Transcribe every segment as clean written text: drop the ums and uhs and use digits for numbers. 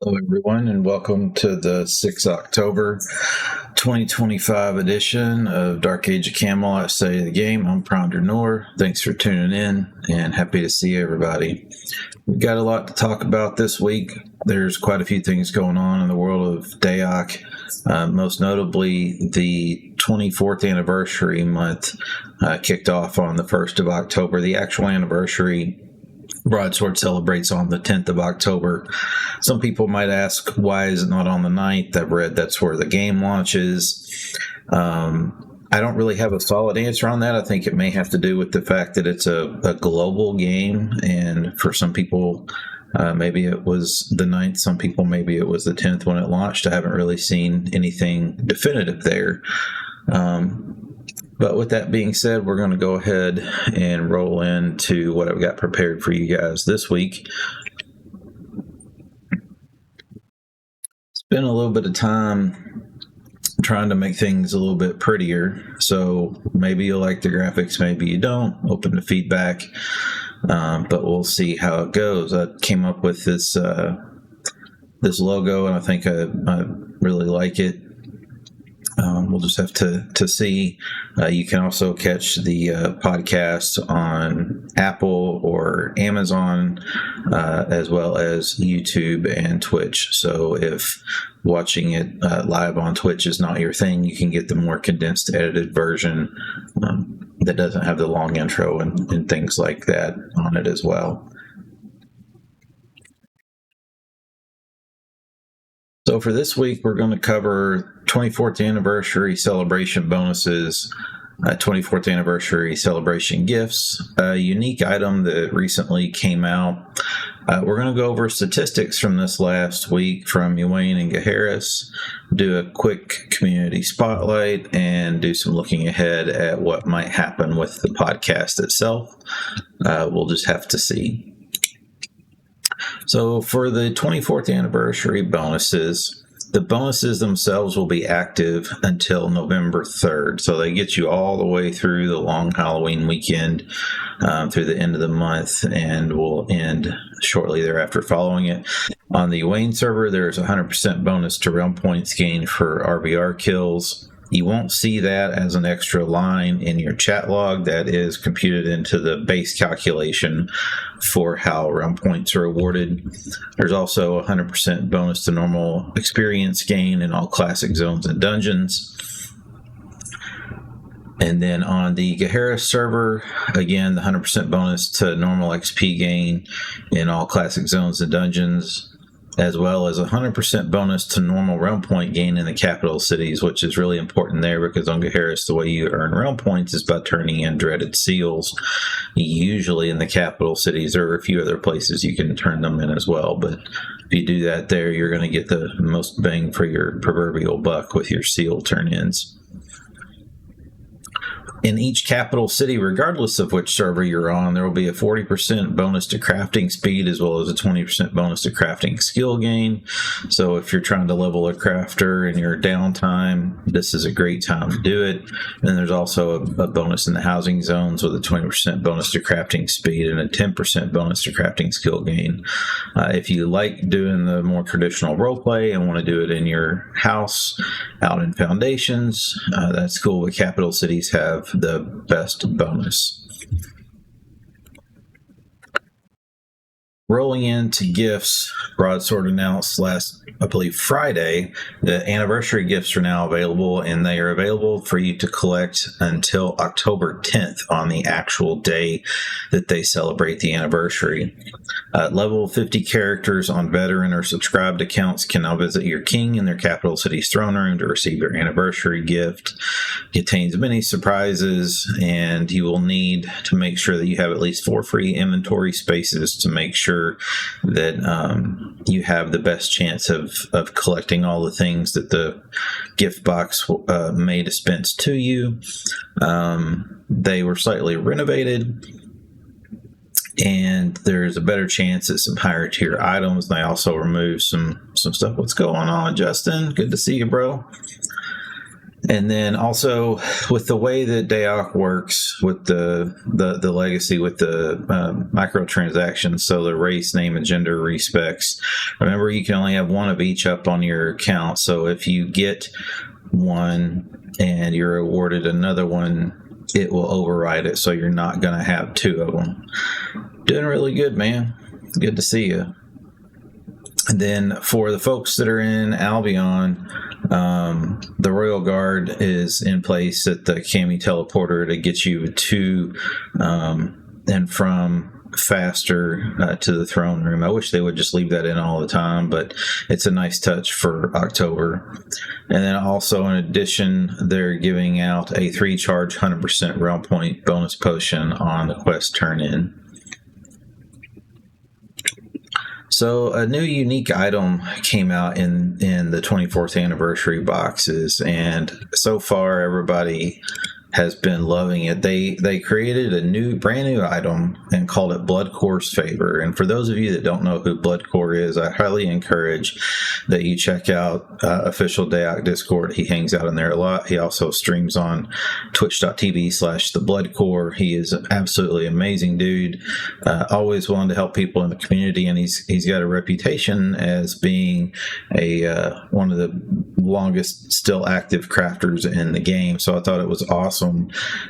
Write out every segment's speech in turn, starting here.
Hello, everyone, and welcome to the 6 October 2025 edition of Dark Age of Camelot State of the Game. I'm Prounder Noor. Thanks for tuning in, and happy to see everybody. We've got a lot to talk about this week. There's quite a few things going on in the world of DAoC, most notably the 24th anniversary month kicked off on the 1st of October. The actual anniversary Broadsword celebrates on the 10th of October. Some people might ask, why is it not on the 9th? I've read that's where the game launches. I don't really have a solid answer on that. I think it may have to do with the fact that it's a global game, and for some people, maybe it was the 9th. Some people, maybe it was the 10th when it launched. I haven't really seen anything definitive there. But with that being said, we're going to go ahead and roll into what I've got prepared for you guys this week. Spent a little bit of time trying to make things a little bit prettier, so maybe you like the graphics, maybe you don't. Open to feedback, but we'll see how it goes. I came up with this logo, and I think I really like it. We'll just have to see. You can also catch the podcast on Apple or Amazon, as well as YouTube and Twitch. So if watching it live on Twitch is not your thing, you can get the more condensed, edited version that doesn't have the long intro and things like that on it as well. So for this week, we're going to cover 24th anniversary celebration bonuses, 24th anniversary celebration gifts, a unique item that recently came out. We're going to go over statistics from this last week from Ywain and Gaheris, do a quick community spotlight, and do some looking ahead at what might happen with the podcast itself. We'll just have to see. So for the 24th anniversary bonuses, the bonuses themselves will be active until November 3rd. So they get you all the way through the long Halloween weekend, through the end of the month, and will end shortly thereafter following it. On the Ywain server, there's 100% bonus to realm points gained for RBR kills. You won't see that as an extra line in your chat log. That is computed into the base calculation for how realm points are awarded. There's also 100% bonus to normal experience gain in all classic zones and dungeons. And then on the Gaheris server, again, the 100% bonus to normal XP gain in all classic zones and dungeons, as well as 100% bonus to normal realm point gain in the capital cities, which is really important there because on Gaheris, the way you earn realm points is by turning in dreaded seals. Usually in the capital cities, there are a few other places you can turn them in as well, but if you do that there, you're going to get the most bang for your proverbial buck with your seal turn-ins. In each capital city, regardless of which server you're on, there will be a 40% bonus to crafting speed as well as a 20% bonus to crafting skill gain. So if you're trying to level a crafter in your downtime, this is a great time to do it. And there's also a bonus in the housing zones with a 20% bonus to crafting speed and a 10% bonus to crafting skill gain. If you like doing the more traditional roleplay and want to do it in your house, out in foundations, that's cool, but capital cities have the best bonus. Rolling into gifts, Broadsword announced last, I believe, Friday, the anniversary gifts are now available, and they are available for you to collect until October 10th on the actual day that they celebrate the anniversary. Level 50 characters on veteran or subscribed accounts can now visit your king in their capital city's throne room to receive their anniversary gift. It contains many surprises, and you will need to make sure that you have at least 4 free inventory spaces to make sure that you have the best chance of collecting all the things that the gift box may dispense to you. They were slightly renovated, and there's a better chance at some higher tier items. They also removed some stuff. What's going on, Justin? Good to see you, bro. And then also with the way that DAoC works with the legacy with the microtransactions, so the race, name, and gender respecs. Remember, you can only have one of each up on your account. So if you get one and you're awarded another one, it will override it. So you're not going to have two of them. Doing really good, man. Good to see you. And then for the folks that are in Albion, the Royal Guard is in place at the Cami teleporter to get you to and from faster to the throne room. I wish they would just leave that in all the time, but it's a nice touch for October. And then also, in addition, they're giving out a 3-charge 100% realm point bonus potion on the quest turn-in. So a new unique item came out in the 24th anniversary boxes, and so far everybody has been loving it. They created a brand new item and called it Bloodcore's Favor. And for those of you that don't know who Bloodcore is, I highly encourage that you check out official DAoC Discord. He hangs out in there a lot. He also streams on twitch.tv/thebloodcore. He is an absolutely amazing dude. Always willing to help people in the community, and he's got a reputation as being one of the longest still active crafters in the game. So I thought it was awesome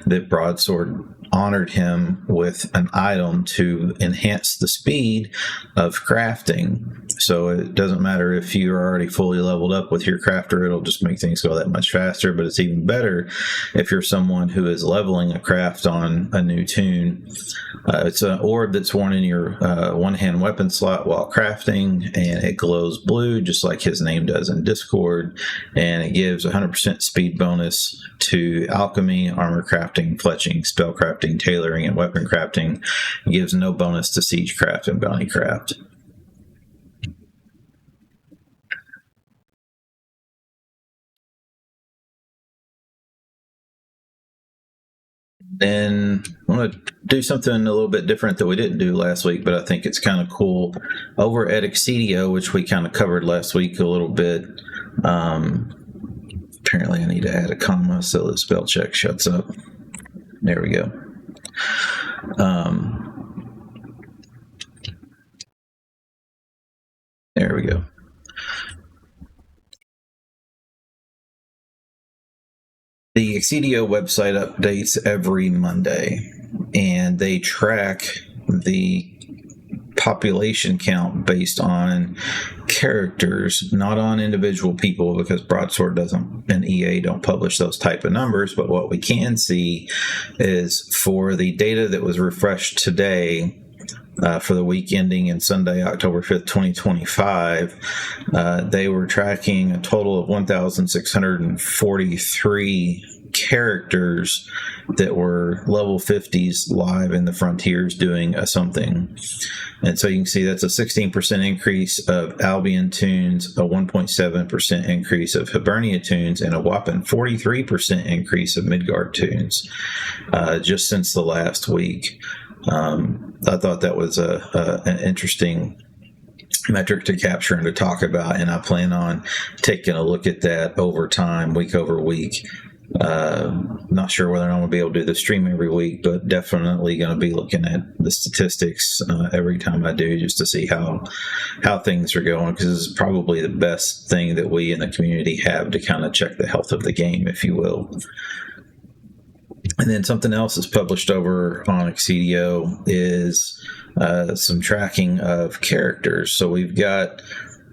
that Broadsword honored him with an item to enhance the speed of crafting. So it doesn't matter if you're already fully leveled up with your crafter, it'll just make things go that much faster. But it's even better if you're someone who is leveling a craft on a new toon. It's an orb that's worn in your one-hand weapon slot while crafting, and it glows blue just like his name does in Discord, and it gives 100% speed bonus to alchemy, armor crafting, fletching, spell crafting, tailoring, and weapon crafting. It gives no bonus to siege craft and bounty craft. Then I want to do something a little bit different that we didn't do last week, but I think it's kind of cool. Over at Excedio, which we kind of covered last week a little bit, apparently I need to add a comma so the spell check shuts up. There we go. There we go. The Excedio website updates every Monday, and they track the population count based on characters, not on individual people, because Broadsword doesn't and EA don't publish those type of numbers. But what we can see is for the data that was refreshed today, for the week ending in Sunday, October 5th, 2025, they were tracking a total of 1,643 characters that were level 50s live in the Frontiers doing something. And so you can see that's a 16% increase of Albion Toons, a 1.7% increase of Hibernia Toons, and a whopping 43% increase of Midgard Toons just since the last week. I thought that was an interesting metric to capture and to talk about, and I plan on taking a look at that over time, week over week. Not sure whether I'm going to be able to do the stream every week, but definitely going to be looking at the statistics every time I do, just to see how things are going, because this is probably the best thing that we in the community have to kind of check the health of the game, if you will. And then something else that's published over on Excedio is some tracking of characters. So we've got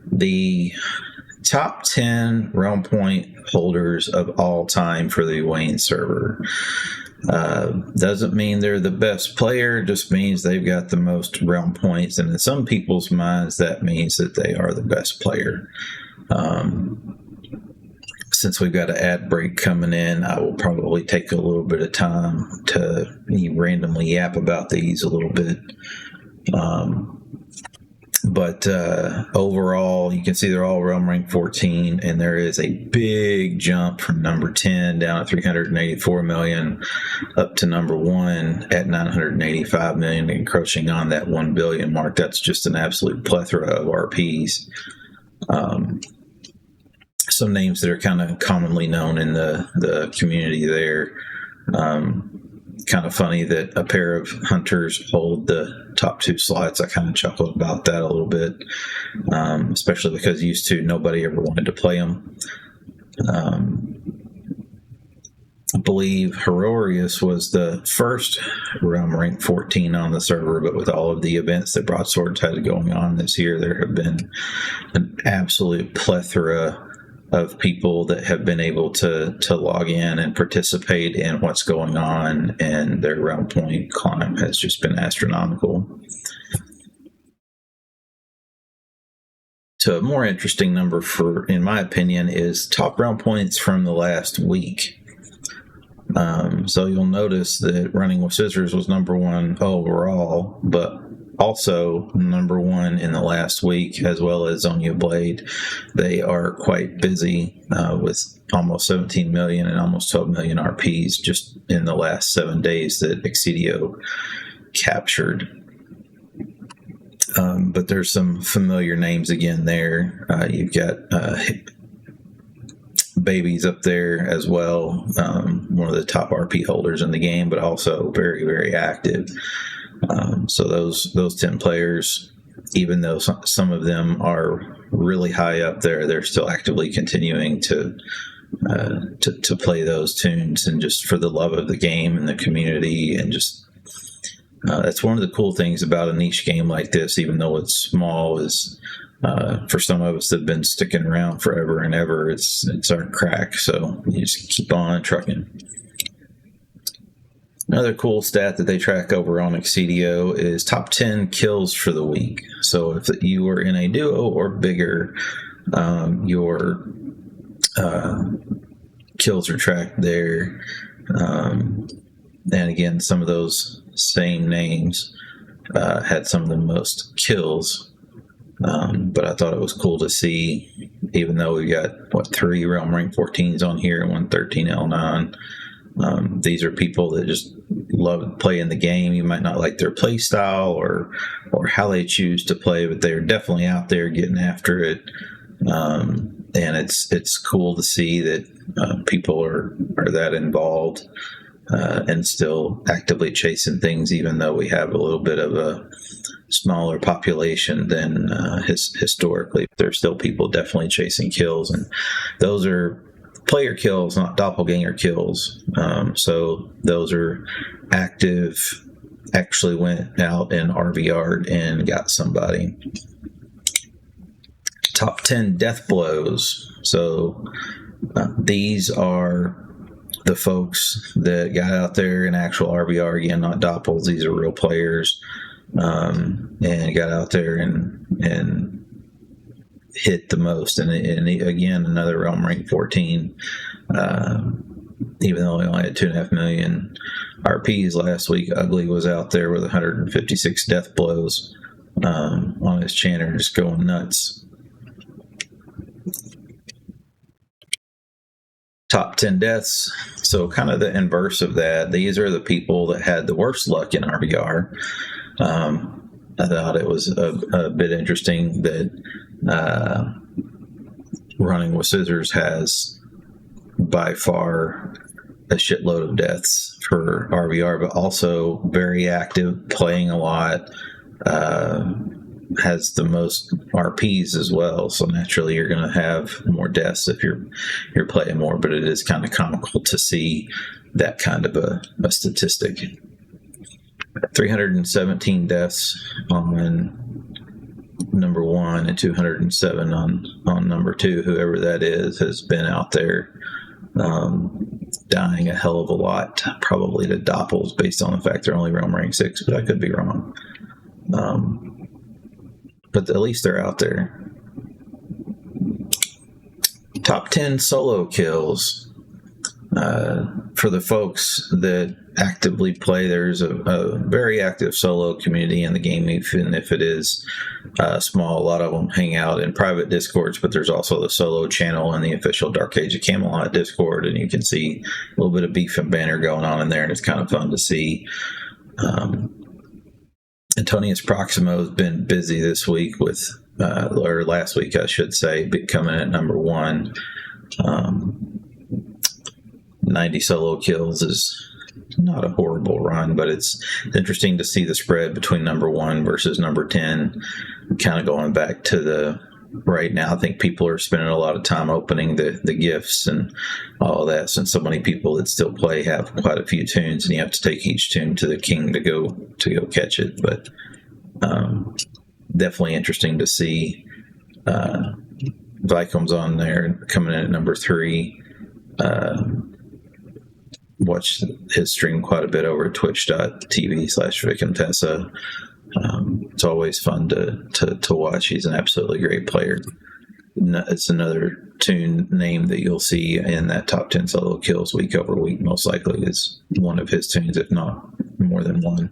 the top 10 realm point holders of all time for the Ywain server. Doesn't mean they're the best player, just means they've got the most realm points. And in some people's minds, that means that they are the best player. Since we've got an ad break coming in, I will probably take a little bit of time to randomly yap about these a little bit. But overall, you can see they're all realm rank 14, and there is a big jump from number 10 down at 384 million up to number 1 at 985 million, encroaching on that 1 billion mark. That's just an absolute plethora of RPs. some names that are kind of commonly known in the community there. Kind of funny that a pair of hunters hold the top 2 slots. I kind of chuckled about that a little bit, especially because used to nobody ever wanted to play them. I believe Herorius was the first realm rank 14 on the server, but with all of the events that Broadswords had going on this year, there have been an absolute plethora of people that have been able to log in and participate in what's going on, and their realm point climb has just been astronomical. So a more interesting number, in my opinion, is top realm points from the last week. So you'll notice that Running with Scissors was number 1 overall, but also number 1 in the last week, as well as Zonia Blade. They are quite busy with almost 17 million and almost 12 million RPs just in the last 7 days that Excedio captured. But there's some familiar names again there. You've got Babies up there as well, one of the top RP holders in the game, but also very, very active. So those 10 players, even though some of them are really high up there, they're still actively continuing to play those tunes, and just for the love of the game and the community, and just that's one of the cool things about a niche game like this, even though it's small, is for some of us that have been sticking around forever and ever, it's our crack. So you just keep on trucking. Another cool stat that they track over on Excedio is top 10 kills for the week. So if you were in a duo or bigger, your kills are tracked there. And again, some of those same names had some of the most kills. But I thought it was cool to see, even though we got 3 realm rank 14s on here and 113 L9. These are people that just love playing the game. You might not like their play style or how they choose to play, but they're definitely out there getting after it. And it's cool to see that people are that involved and still actively chasing things, even though we have a little bit of a smaller population than historically. There's still people definitely chasing kills, and those are player kills, not doppelganger kills. So those are active, actually went out and RVR'd and got somebody. Top 10 Deathblows. So these are the folks that got out there in actual RVR, again, not doppels. These are real players, and got out there and hit the most. And again, another realm rank 14, even though we only had 2.5 million RPs last week. Ugly was out there with 156 death blows on his chanter, just going nuts. Top 10 deaths. So kind of the inverse of that. These are the people that had the worst luck in RVR. I thought it was a bit interesting that Running with Scissors has by far a shitload of deaths for RVR, but also very active, playing a lot, has the most RPs as well. So naturally you're going to have more deaths if you're playing more, but it is kind of comical to see that kind of a statistic. 317 deaths on number 1 and 207 on number 2. Whoever that is has been out there dying a hell of a lot, probably to doppels based on the fact they're only realm rank 6, but I could be wrong. But at least they're out there. Top 10 solo kills. For the folks that actively play, there's a very active solo community in the game, even if it is small. A lot of them hang out in private discords, but there's also the solo channel in the official Dark Age of Camelot discord, and you can see a little bit of beef and banner going on in there, and it's kind of fun to see. Antonius Proximo has been busy this week with, or last week I should say, coming at number 1 90 solo kills is not a horrible run, but it's interesting to see the spread between number 1 versus number 10. Kind of going back to the right now, I think people are spending a lot of time opening the gifts and all of that, since so many people that still play have quite a few tunes, and you have to take each tune to the king to go catch it. But definitely interesting to see Vicom's on there coming in at number 3. Watch his stream quite a bit over at twitch.tv/VicomTessa. It's always fun to watch. He's an absolutely great player. It's another tune name that you'll see in that top 10 solo kills week over week. Most likely is one of his tunes, if not more than one.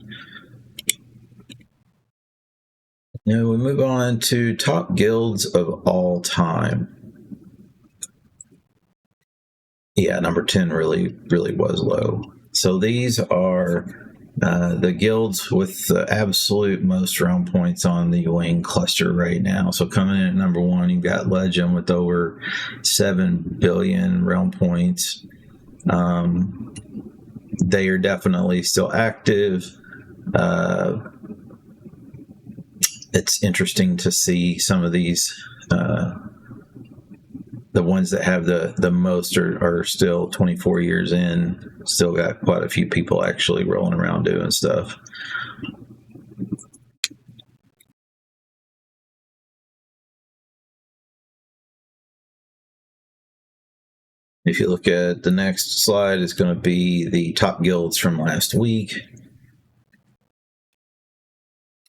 Now we move on to top guilds of all time. Yeah, number 10 really was low. So these are the guilds with the absolute most realm points on the Ywain cluster right now. So coming in at number 1, you've got Legend with over 7 billion realm points. They are definitely still active. It's interesting to see some of these. The ones that have the most are still 24 years in. Still got quite a few people actually rolling around doing stuff. If you look at the next slide, it's going to be the top guilds from last week.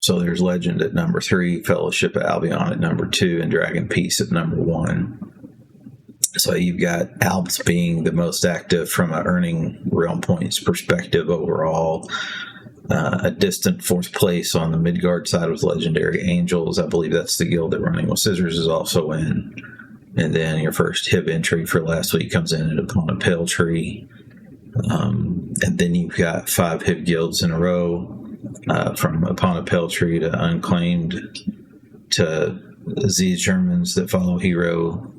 So there's Legend at number 3, Fellowship of Albion at number 2, and Dragon Peace at number 1. So you've got Alps being the most active from an earning realm points perspective overall. A distant 4th place on the Midgard side was Legendary Angels. I believe that's the guild that Running with Scissors is also in. And then your first HIB entry for last week comes in Upon a Pale Tree. And then you've got 5 HIB guilds in a row, from Upon a Pale Tree to Unclaimed to Z Germans that follow Hero.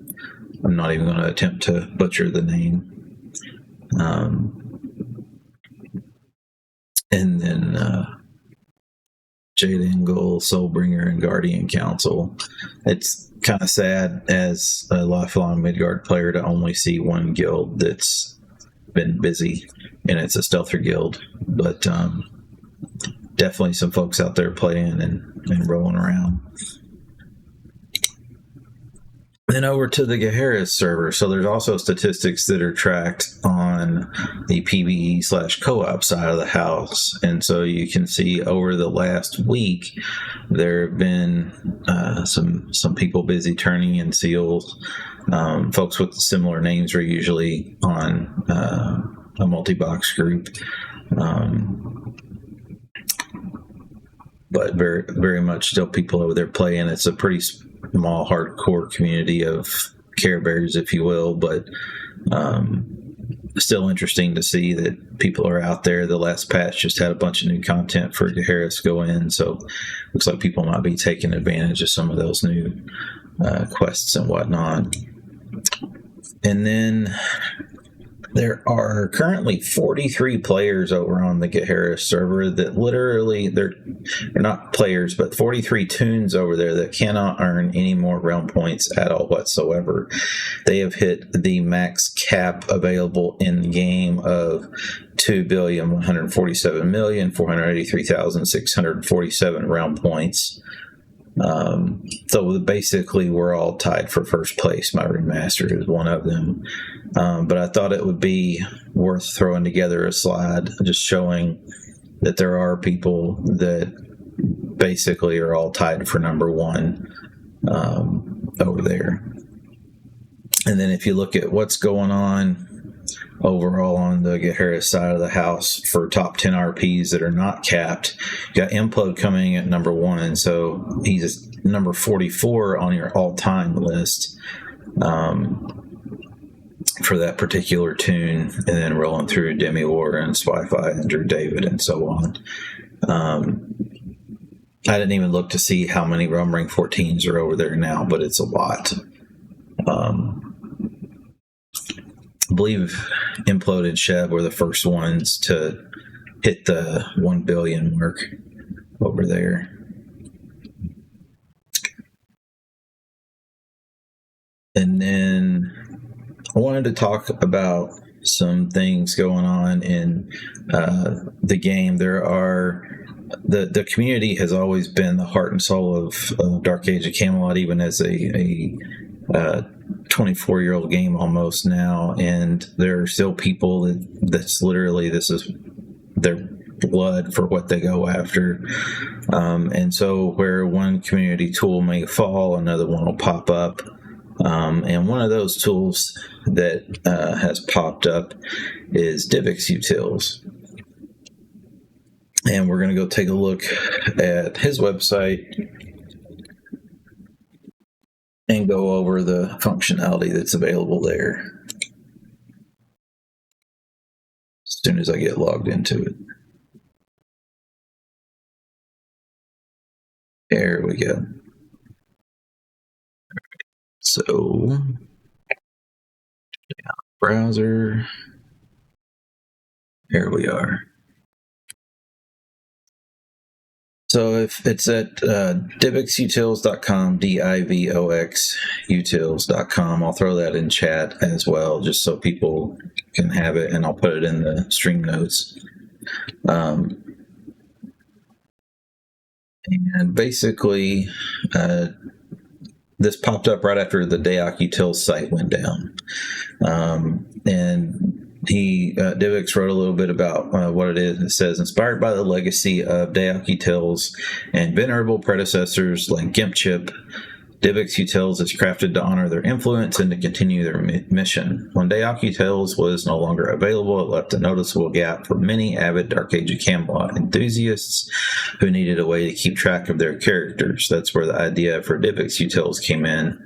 I'm not even going to attempt to butcher the name. And then Jade Angle, Soulbringer, and Guardian Council. It's kind of sad as a lifelong Midgard player to only see one guild that's been busy, and it's a Stealther guild. But definitely some folks out there playing and rolling around. Then over to the Gaheris server. So there's also statistics that are tracked on the PvE/co-op side of the house. And so you can see over the last week, there have been some people busy turning in seals. Folks with similar names are usually on a multi-box group. But very, very much still people over there playing. It's a pretty small, hardcore community of Care Bears, if you will, but still interesting to see that people are out there. The last patch just had a bunch of new content for Gaheris go in, so looks like people might be taking advantage of some of those new quests and whatnot. And then there are currently 43 players over on the Gaheris server that literally, they're not players, but 43 Toons over there that cannot earn any more realm points at all whatsoever. They have hit the max cap available in the game of 2,147,483,647 realm points. So basically we're all tied for first place. My Remastered is one of them. But I thought it would be worth throwing together a slide just showing that there are people that basically are all tied for number 1 over there. And then if you look at what's going on overall on the Gaheris side of the house for top 10 RPs that are not capped, you got Implode coming at number 1, so he's number 44 on your all-time list for that particular tune, and then rolling through Demi War and Spy-Fi and Drew David and so on. I didn't even look to see how many Realm Ring 14s are over there now, but it's a lot. believe Implode and Sheb were the first ones to hit the 1 billion mark over there. And then I wanted to talk about some things going on in the game. There are the community has always been the heart and soul of Dark Age of Camelot, even as a 24-year-old game almost now. And there are still people that's literally, this is their blood for what they go after. And so where one community tool may fall, another one will pop up. And one of those tools that has popped up is DAoC Utils. And we're going to go take a look at his website and go over the functionality that's available there as soon as I get logged into it. There we go. So, browser, here we are. So if it's at DAoCutils.com, DIVOXutils.com, I'll throw that in chat as well, just so people can have it, and I'll put it in the stream notes. And basically, this popped up right after the DAoC Utils site went down. And DAoC wrote a little bit about what it is. It says, inspired by the legacy of DAoC Utils and venerable predecessors like GimpChip, DAoC Utils is crafted to honor their influence and to continue their mission. When DAoC Utils was no longer available, it left a noticeable gap for many avid Dark Age of Camelot enthusiasts who needed a way to keep track of their characters. That's where the idea for DAoC Utils came in.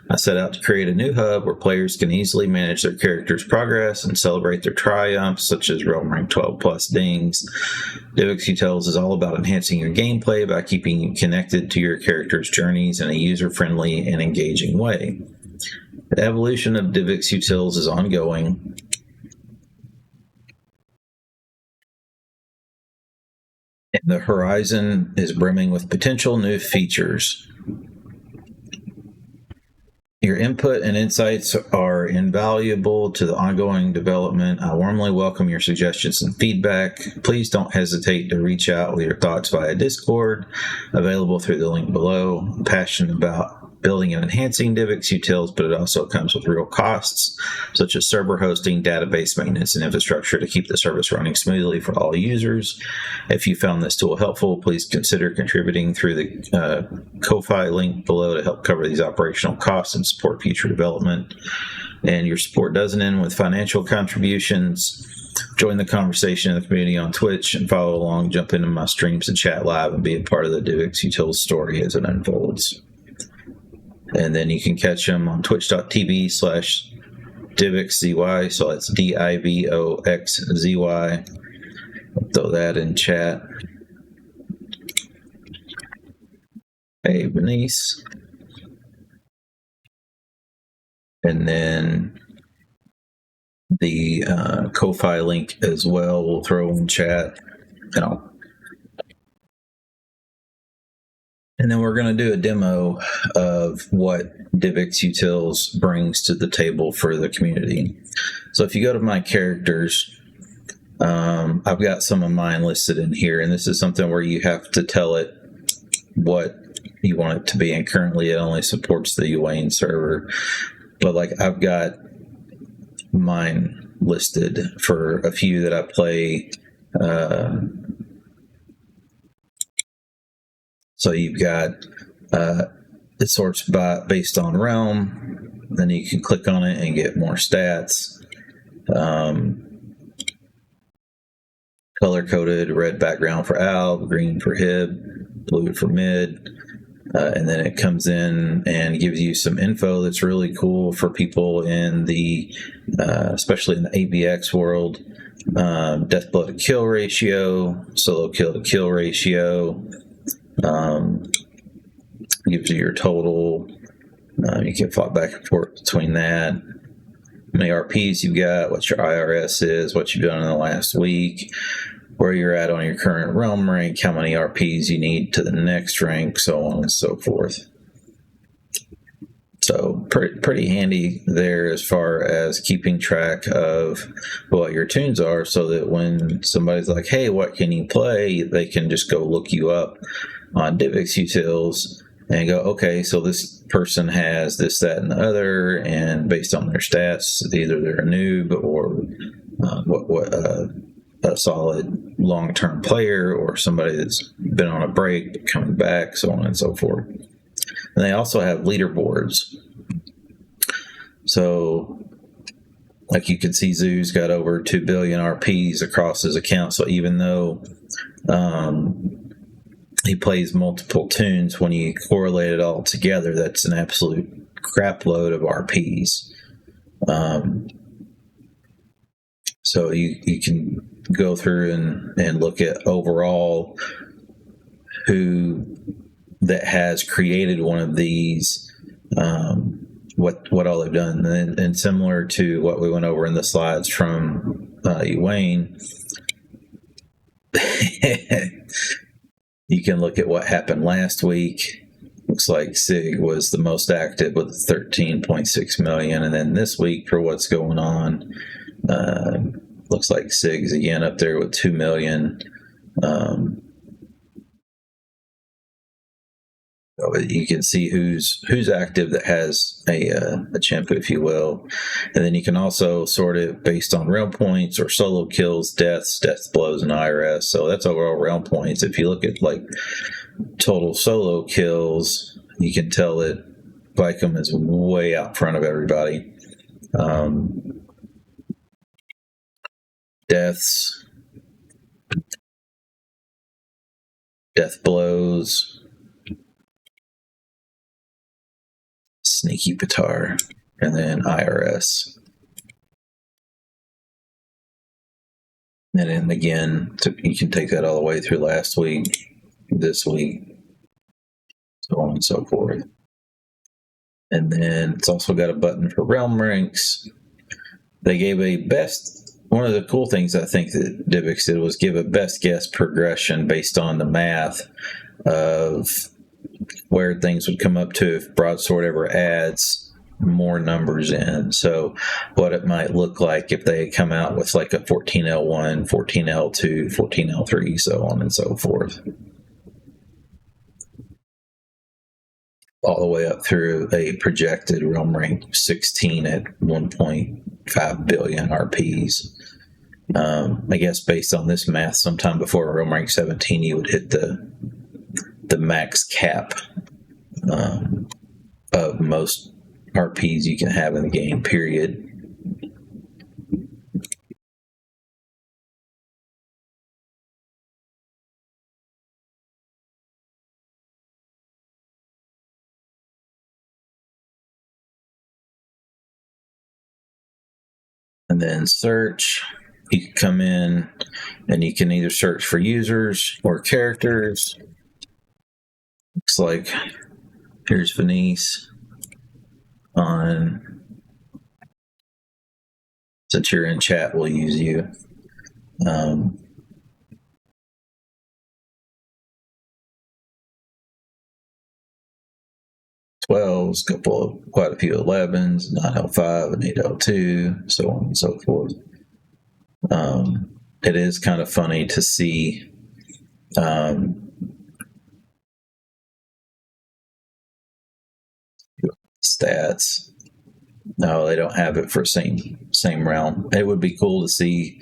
I set out to create a new hub where players can easily manage their character's progress and celebrate their triumphs, such as Realm Rank 12 plus dings. DAoC Utils is all about enhancing your gameplay by keeping you connected to your character's journeys in a user-friendly and engaging way. The evolution of DAoC Utils is ongoing. And the horizon is brimming with potential new features. Your input and insights are invaluable to the ongoing development. I warmly welcome your suggestions and feedback. Please don't hesitate to reach out with your thoughts via Discord, available through the link below. I'm passionate about building and enhancing DAoC Utils, but it also comes with real costs, such as server hosting, database maintenance, and infrastructure to keep the service running smoothly for all users. If you found this tool helpful, please consider contributing through the Ko-Fi link below to help cover these operational costs and support future development. And your support doesn't end with financial contributions. Join the conversation in the community on Twitch and follow along, jump into my streams and chat live and be a part of the DAoC Utils story as it unfolds. And then you can catch them on twitch.tv/DivXZY. So that's DIVOXZY. I'll throw that in chat. Hey, Benice. And then the Ko-Fi link as well, we'll throw in chat. And then we're going to do a demo of what DAoC Utils brings to the table for the community. So if you go to my characters, I've got some of mine listed in here, and this is something where you have to tell it what you want it to be. And currently it only supports the Ywain server, but like I've got mine listed for a few that I play. So you've got, it sorts based on realm, then you can click on it and get more stats. Color-coded, red background for Alb, green for Hib, blue for Mid, and then it comes in and gives you some info that's really cool for people in the, especially in the ABX world. Deathblow to kill ratio, solo kill to kill ratio, gives you your total. You can flop back and forth between that. many RPs you've got, what your IRS is, what you've done in the last week, where you're at on your current realm rank, how many RPs you need to the next rank, so on and so forth. So pretty handy there as far as keeping track of what your tunes are, so that when somebody's like, hey, what can you play, they can just go look you up on DAoC utils and go, okay, so this person has this, that, and the other, and based on their stats, either they're a noob or a solid long-term player, or somebody that's been on a break but coming back, so on and so forth. And they also have leaderboards. So, like you can see, Zoo's got over 2 billion RPs across his account. So even though he plays multiple tunes, when you correlate it all together, that's an absolute crap load of RPs. So you can go through and look at overall who that has created one of these, what all they've done. And similar to what we went over in the slides from Ywain, you can look at what happened last week. Looks like Sig was the most active with 13.6 million. And then this week, for what's going on, looks like Sig's again up there with 2 million. You can see who's active that has a chimp, if you will. And then you can also sort it based on realm points or solo kills, deaths, Deathblows, and IRS. So that's overall realm points. If you look at like total solo kills, you can tell that Vikem is way out front of everybody. Deaths, Deathblows, Sneaky Petar, and then IRS. And then again, you can take that all the way through last week, this week, so on and so forth. And then it's also got a button for realm ranks. They gave a best, one of the cool things I think that DAoC did was give a best guess progression based on the math of where things would come up to if Broadsword ever adds more numbers in. So what it might look like if they come out with like a 14L1, 14L2, 14L3, so on and so forth. All the way up through a projected realm rank 16 at 1.5 billion RPs. I guess based on this math, sometime before realm rank 17, you would hit the max cap of most RPs you can have in the game, period. And then search, you can come in and you can either search for users or characters. Looks like here's Venice on, since you're in chat, we'll use you. 12s, quite a few 11s, 9L5 and 8L2, so on and so forth. It is kind of funny to see stats. No, they don't have it for same realm. It would be cool to see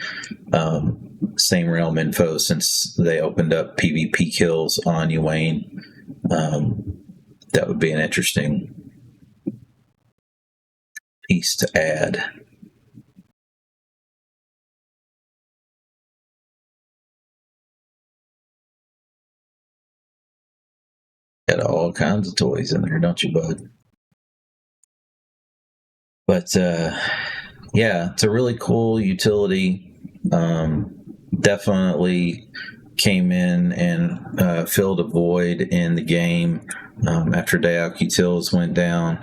same realm info, since they opened up PvP kills on Ywain. That would be an interesting piece to add. Got all kinds of toys in there, don't you, bud? But yeah, it's a really cool utility. Definitely came in and filled a void in the game after DAoC utils went down.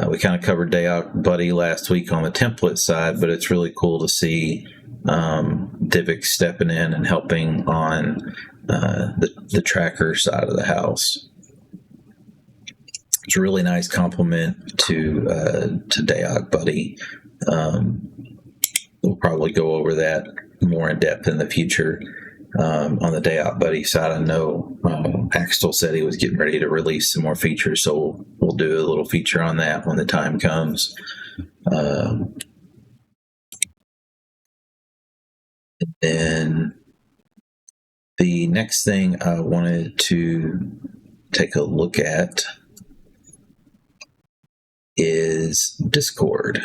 We kind of covered DAoC Buddy last week on the template side, but it's really cool to see Divik stepping in and helping on the tracker side of the house. It's a really nice compliment to DAoC Buddy. We'll probably go over that more in depth in the future. On the DAoC Buddy side, I know Axel said he was getting ready to release some more features, so we'll do a little feature on that when the time comes. And the next thing I wanted to take a look at is Discord.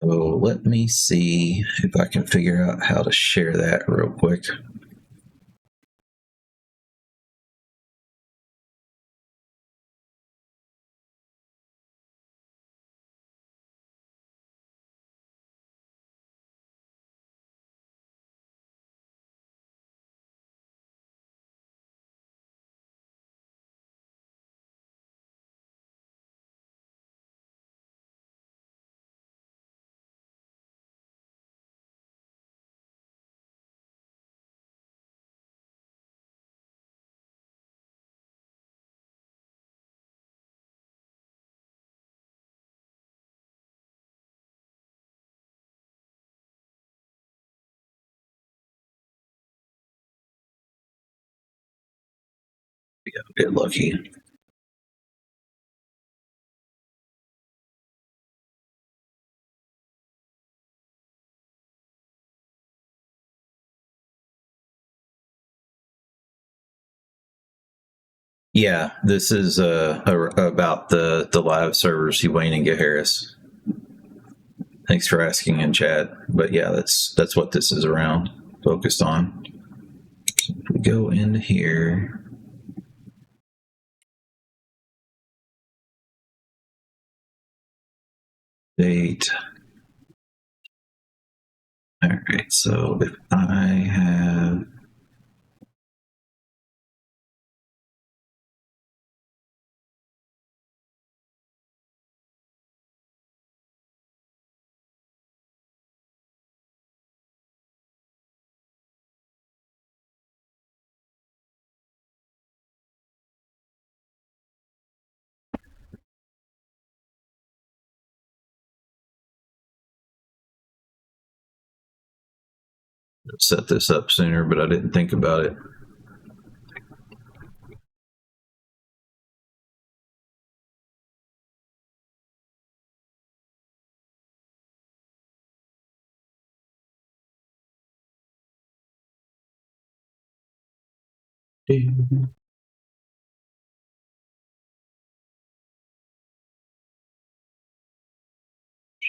So let me see if I can figure out how to share that real quick. We got a bit lucky. Yeah, this is about the live servers, Ywain and Gaheris. Thanks for asking in chat. But yeah, that's what this is around, focused on. So if we go into here, date. All right, so if I have set this up sooner, but I didn't think about it.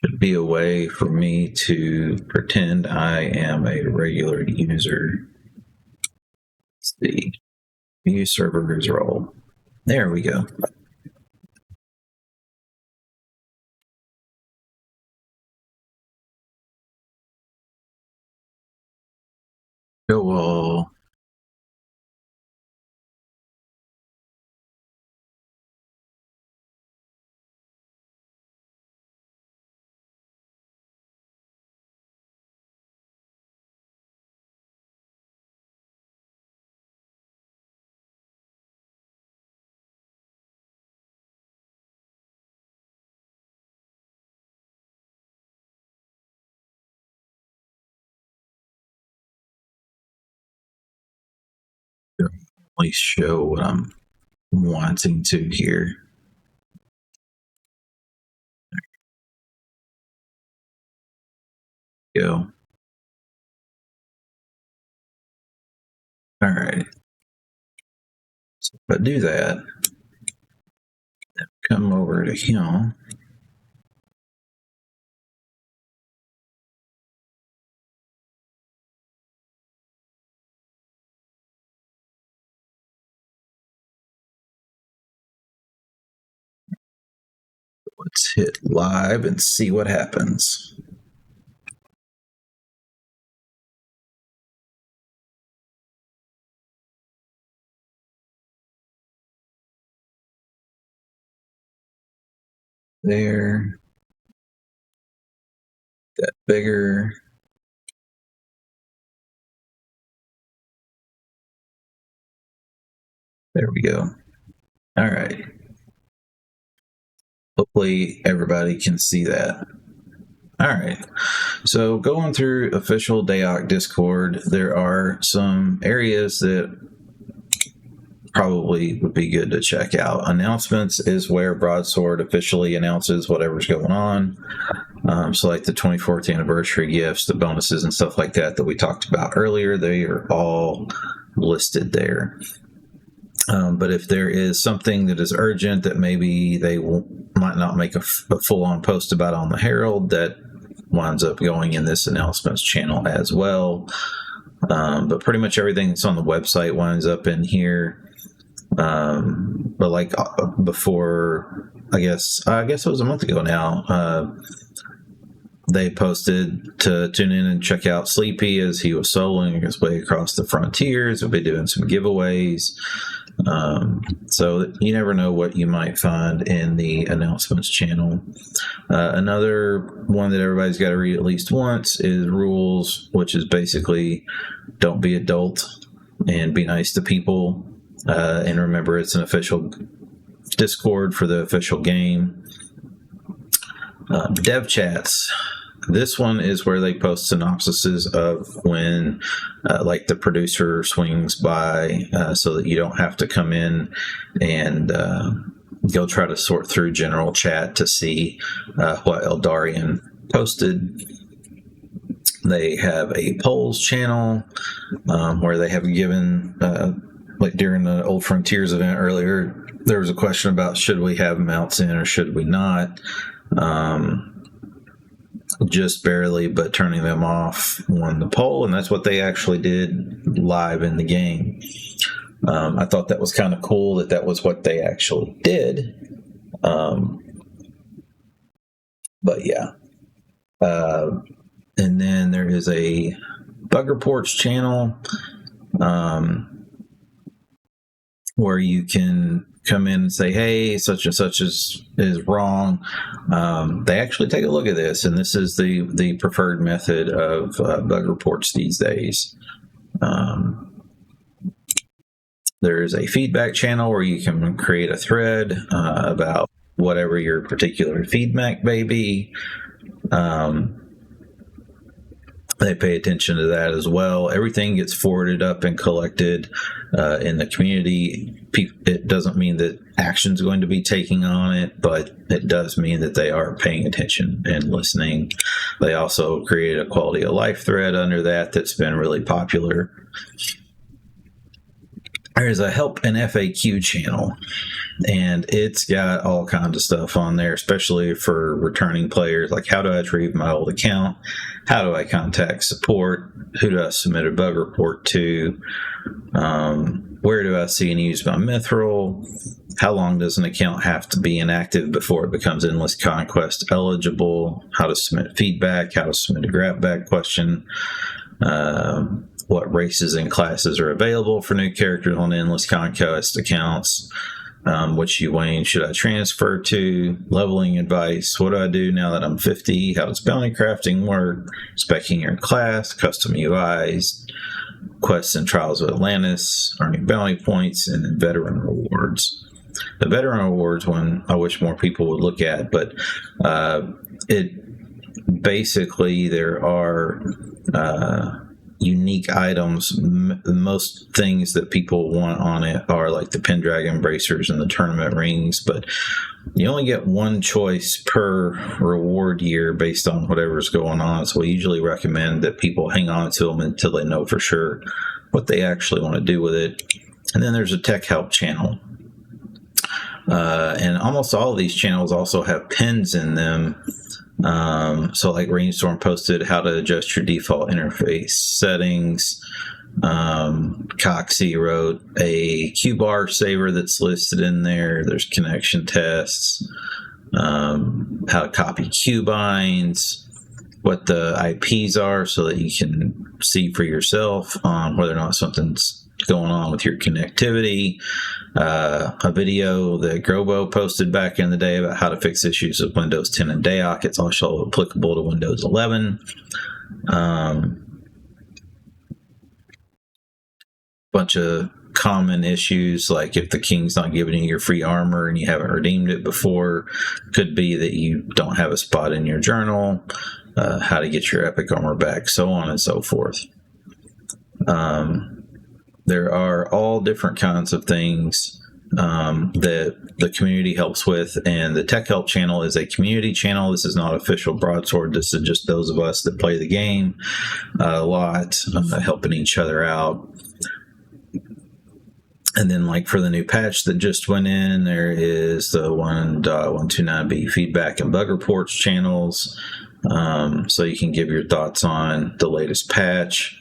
Should be a way for me to pretend I am a regular user. Let's see. View servers role. There we go. Go all. Only show what I'm wanting to here. Go. All right. So if I do that, come over to him. Let's hit live and see what happens. there. That bigger. There we go. All right. Hopefully everybody can see that. All right. So going through official DAoC Discord, there are some areas that probably would be good to check out. Announcements is where Broadsword officially announces whatever's going on. So like the 24th anniversary gifts, the bonuses and stuff like that we talked about earlier, they are all listed there. But if there is something that is urgent that maybe they might not make a full-on post about on the Herald, that winds up going in this announcements channel as well. But pretty much everything that's on the website winds up in here. But like before, I guess it was a month ago now, they posted to tune in and check out Sleepy as he was soloing his way across the frontiers. We'll be doing some giveaways. So you never know what you might find in the announcements channel. Another one that everybody's got to read at least once is rules, which is basically don't be adult and be nice to people. And remember, it's an official Discord for the official game. Dev chats. This one is where they post synopsises of when like the producer swings by, so that you don't have to come in and go try to sort through general chat to see what Eldarian posted. They have a polls channel where they have given, like during the Old Frontiers event earlier, there was a question about should we have mounts in or should we not. Just barely, but turning them off won the poll, and that's what they actually did live in the game. I thought that was kind of cool that was what they actually did. But yeah. And then there is a bug reports channel where you can come in and say, hey, such and such is wrong. They actually take a look at this, and this is the preferred method of bug reports these days. There is a feedback channel where you can create a thread about whatever your particular feedback may be. They pay attention to that as well. Everything gets forwarded up and collected in the community. It doesn't mean that action's going to be taking on it, but it does mean that they are paying attention and listening. They also created a quality of life thread under that's been really popular. There's a help and FAQ channel, and it's got all kinds of stuff on there, especially for returning players, like how do I retrieve my old account? How do I contact support? Who do I submit a bug report to? Where do I see and use my mithril? How long does an account have to be inactive before it becomes Endless Conquest eligible? How to submit feedback? How to submit a grab bag question? What races and classes are available for new characters on Endless Conquest accounts? Which Ywain should I transfer to? Leveling advice. What do I do now that I'm 50? How does bounty crafting work? Speccing your class, custom UIs, quests and trials of Atlantis, earning bounty points, and then veteran rewards. The veteran rewards one I wish more people would look at, but it basically there are unique items. Most things that people want on it are like the Pendragon bracers and the tournament rings, but you only get one choice per reward year based on whatever's going on. So we usually recommend that people hang on to them until they know for sure what they actually want to do with it. And then there's a tech help channel. And almost all of these channels also have pins in them. So like Rainstorm posted how to adjust your default interface settings. Coxie wrote a Q-bar saver that's listed in there. There's connection tests, how to copy Q-binds, what the IPs are so that you can see for yourself on whether or not something's going on with your connectivity. A video that Grobo posted back in the day about how to fix issues with Windows 10 and DAoC. It's also applicable to Windows 11. Bunch of common issues, like if the king's not giving you your free armor and you haven't redeemed it before, could be that you don't have a spot in your journal, how to get your epic armor back, so on and so forth. There are all different kinds of things that the community helps with, and the Tech Help channel is a community channel. This is not official Broadsword. This is just those of us that play the game a lot, helping each other out. And then, like, for the new patch that just went in, there is the 1.129b feedback and bug reports channels, so you can give your thoughts on the latest patch.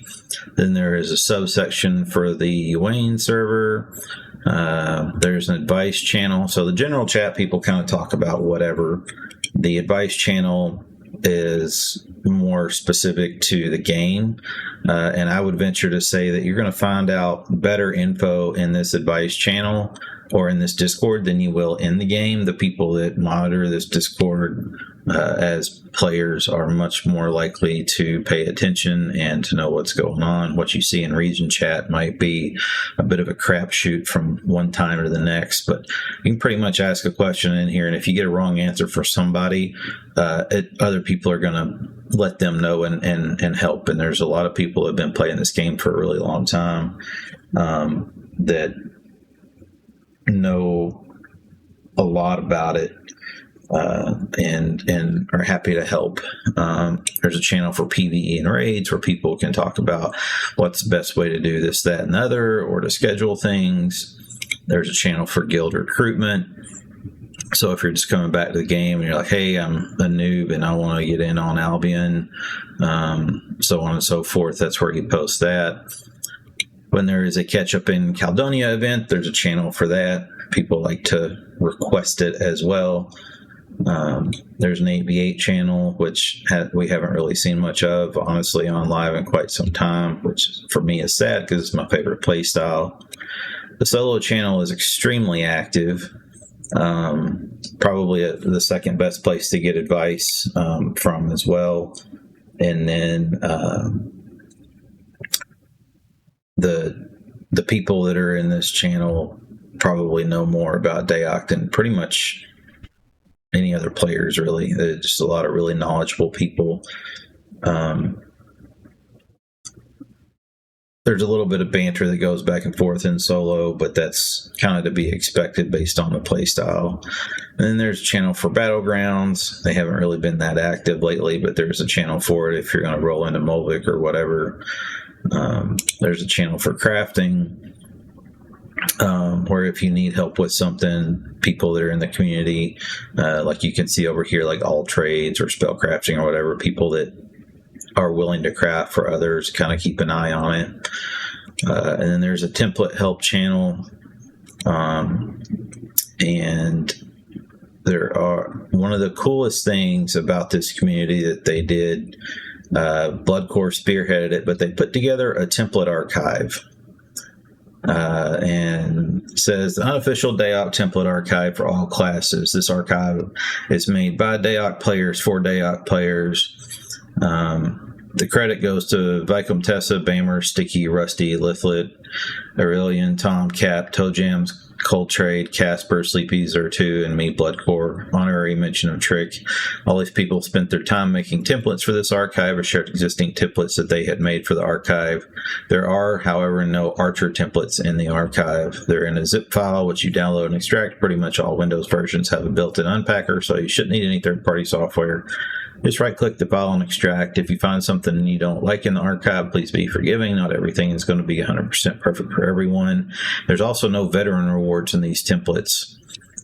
Then there is a subsection for the Ywain server. There's an advice channel. So the general chat, people kind of talk about whatever. The advice channel is more specific to the game, and I would venture to say that you're going to find out better info in this advice channel or in this Discord than you will in the game. The people that monitor this Discord as players are much more likely to pay attention and to know what's going on. What you see in region chat might be a bit of a crapshoot from one time to the next, but you can pretty much ask a question in here, and if you get a wrong answer for somebody, other people are going to let them know and help. And there's a lot of people that have been playing this game for a really long time that know a lot about it and are happy to help. There's a channel for PvE and raids where people can talk about what's the best way to do this, that, and the other, or to schedule things. There's a channel for guild recruitment. So if you're just coming back to the game and you're like, hey, I'm a noob and I want to get in on Albion, so on and so forth, that's where you post that. When there is a Catch Up in Caledonia event, there's a channel for that. People like to request it as well. There's an 8v8 channel, which we haven't really seen much of, honestly, on live in quite some time, which for me is sad because it's my favorite play style. The solo channel is extremely active. Probably the second best place to get advice from as well. And then the people that are in this channel probably know more about DAoC than pretty much any other players, really. There's just a lot of really knowledgeable people. There's a little bit of banter that goes back and forth in solo, but that's kind of to be expected based on the play style. And then there's a channel for Battlegrounds. They haven't really been that active lately, but there's a channel for it if you're going to roll into Molvik or whatever. There's a channel for crafting, where if you need help with something, people that are in the community, like you can see over here, like all trades or spell crafting or whatever, people that are willing to craft for others, kind of keep an eye on it. And then there's a template help channel, and there are one of the coolest things about this community that they did. Bloodcore spearheaded it, but they put together a template archive. And says the unofficial DAoC template archive for all classes. This archive is made by DAoC players for DAoC players. The credit goes to Vicom, Tessa, Bamer, Sticky, Rusty, Lithlet, Aurelian, Tom, Cap, Toe Jams, Cold Trade, Casper, Sleepy, Zer2, and me, Bloodcore. Honorary mention of Trick. All these people spent their time making templates for this archive or shared existing templates that they had made for the archive. There are, however, no Archer templates in the archive. They're in a zip file, which you download and extract. Pretty much all Windows versions have a built-in unpacker, so you shouldn't need any third-party software. Just right-click the file and extract. If you find something you don't like in the archive, please be forgiving. Not everything is going to be 100% perfect for everyone. There's also no veteran rewards in these templates.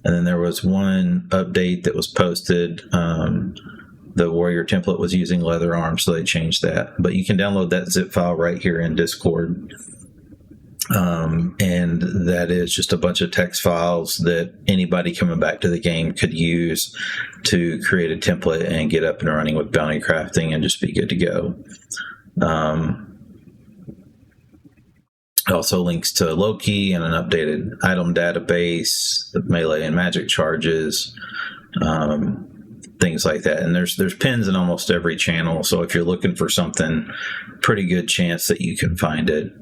And then there was one update that was posted. The Warrior template was using leather arms, so they changed that. But you can download that zip file right here in Discord. And that is just a bunch of text files that anybody coming back to the game could use to create a template and get up and running with bounty crafting and just be good to go. Also links to Loki and an updated item database, the melee and magic charges, things like that. And there's pins in almost every channel, so if you're looking for something, pretty good chance that you can find it.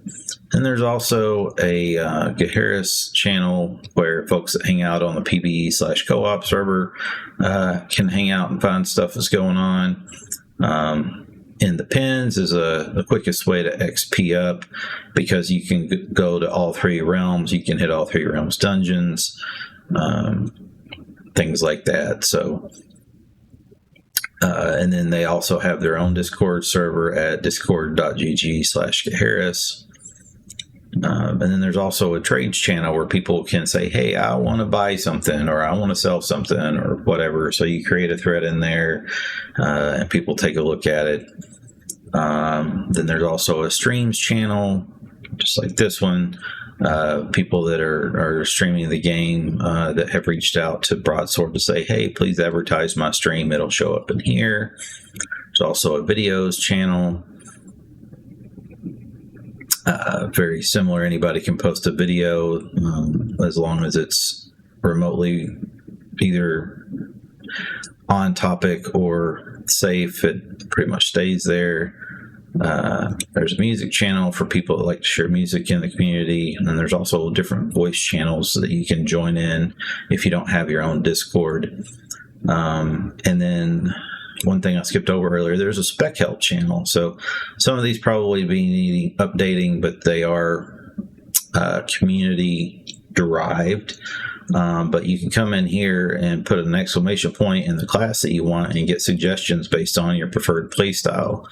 And there's also a Gaheris channel where folks that hang out on the PvE/co-op server can hang out and find stuff that's going on. And the pins is the quickest way to XP up, because you can go to all 3 realms. You can hit all 3 realms dungeons, things like that. So, and then they also have their own Discord server at discord.gg/Gaheris. And then there's also a trades channel where people can say, hey, I want to buy something, or I want to sell something, or whatever. So you create a thread in there, and people take a look at it. Then there's also a streams channel, just like this one. People that are streaming the game that have reached out to Broadsword to say, hey, please advertise my stream. It'll show up in here. There's also a videos channel. Very similar. Anybody can post a video as long as it's remotely either on topic or safe. It pretty much stays there. There's a music channel for people that like to share music in the community, and then there's also different voice channels that you can join in if you don't have your own Discord. And then one thing I skipped over earlier, there's a spec help channel. So some of these probably be needing updating, but they are community derived. But you can come in here and put an exclamation point in the class that you want and get suggestions based on your preferred playstyle.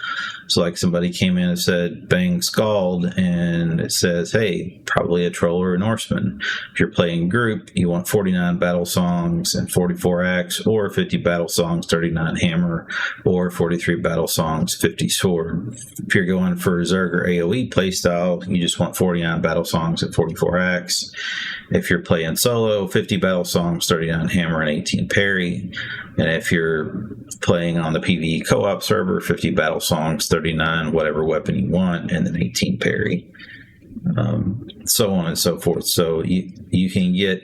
So like somebody came in and said, bang Scald, and it says, hey, probably a troll or a Norseman. If you're playing group, you want 49 battle songs and 44 axe, or 50 battle songs, 39 hammer, or 43 battle songs, 50 sword. If you're going for Zerg or AoE playstyle, you just want 49 battle songs and 44 axe. If you're playing solo, 50 battle songs, 39 hammer, and 18 parry. And if you're playing on the PvE co-op server, 50 battle songs, 39 whatever weapon you want, and then 18 parry. So on and so forth. So you can get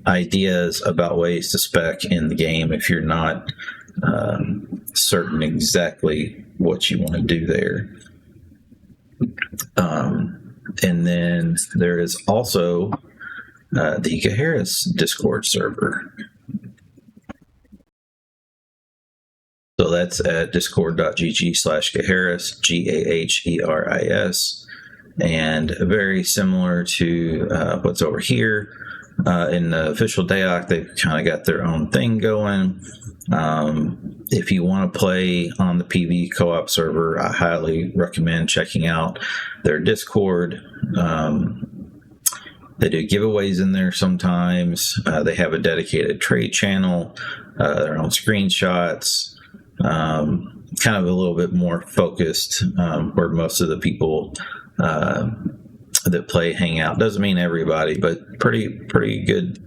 ideas about ways to spec in the game if you're not certain exactly what you want to do there. And then there is also the Gaheris Discord server. So that's at discord.gg/Gaheris, Gaheris, and very similar to what's over here. In the official DAoC, they've kind of got their own thing going. If you want to play on the PvE co-op server, I highly recommend checking out their Discord. They do giveaways in there sometimes. They have a dedicated trade channel, their own screenshots, kind of a little bit more focused, where most of the people that play hang out. Doesn't mean everybody, but pretty good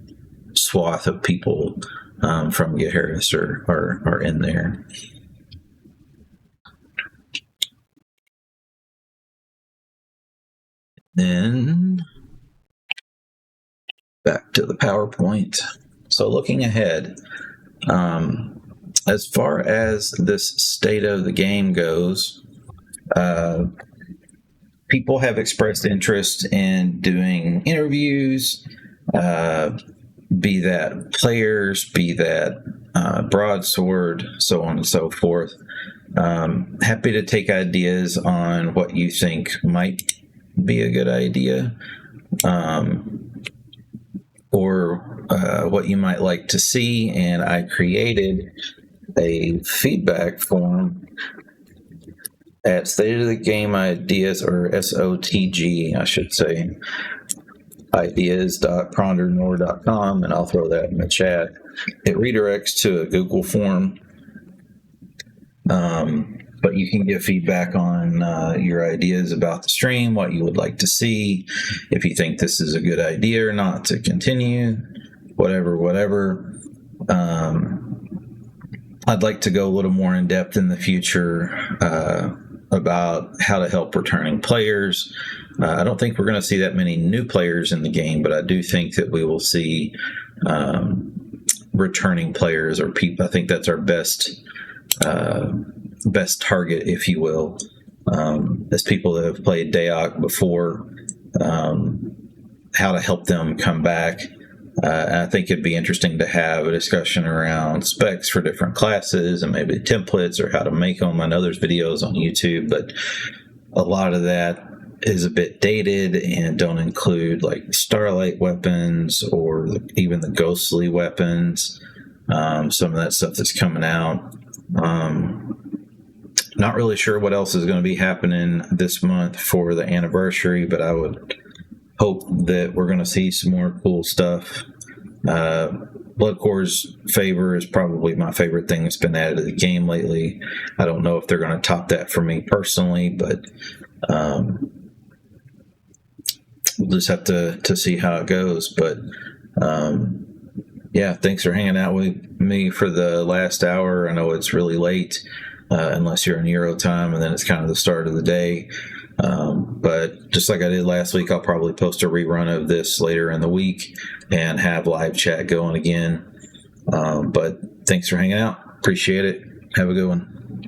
swath of people from Gaheris are in there. Then back to the PowerPoint. So looking ahead, as far as this state of the game goes, people have expressed interest in doing interviews, be that players, be that Broadsword, so on and so forth. Happy to take ideas on what you think might be a good idea, or what you might like to see. And I created a feedback form at State of the Game Ideas, or SOTG, I should say, ideas.prondernor.com, and I'll throw that in the chat. It redirects to a Google form, but you can give feedback on your ideas about the stream, what you would like to see, if you think this is a good idea or not to continue, whatever. I'd like to go a little more in depth in the future about how to help returning players, I don't think we're going to see that many new players in the game, but I do think that we will see returning players or people. I think that's our best target, if you will, as people that have played DAoC before, how to help them come back. I think it'd be interesting to have a discussion around specs for different classes and maybe templates or how to make them. I know there's videos on YouTube, but a lot of that is a bit dated and don't include like Starlight weapons or even the ghostly weapons. Some of that stuff that's coming out. Not really sure what else is going to be happening this month for the anniversary, but I would hope that we're going to see some more cool stuff. Bloodcore's favor is probably my favorite thing that's been added to the game lately. I don't know if they're going to top that for me personally, but we'll just have to see how it goes. But yeah, thanks for hanging out with me for the last hour. I know it's really late, unless you're in Euro time, and then it's kind of the start of the day. But just like I did last week, I'll probably post a rerun of this later in the week and have live chat going again. But thanks for hanging out. Appreciate it. Have a good one.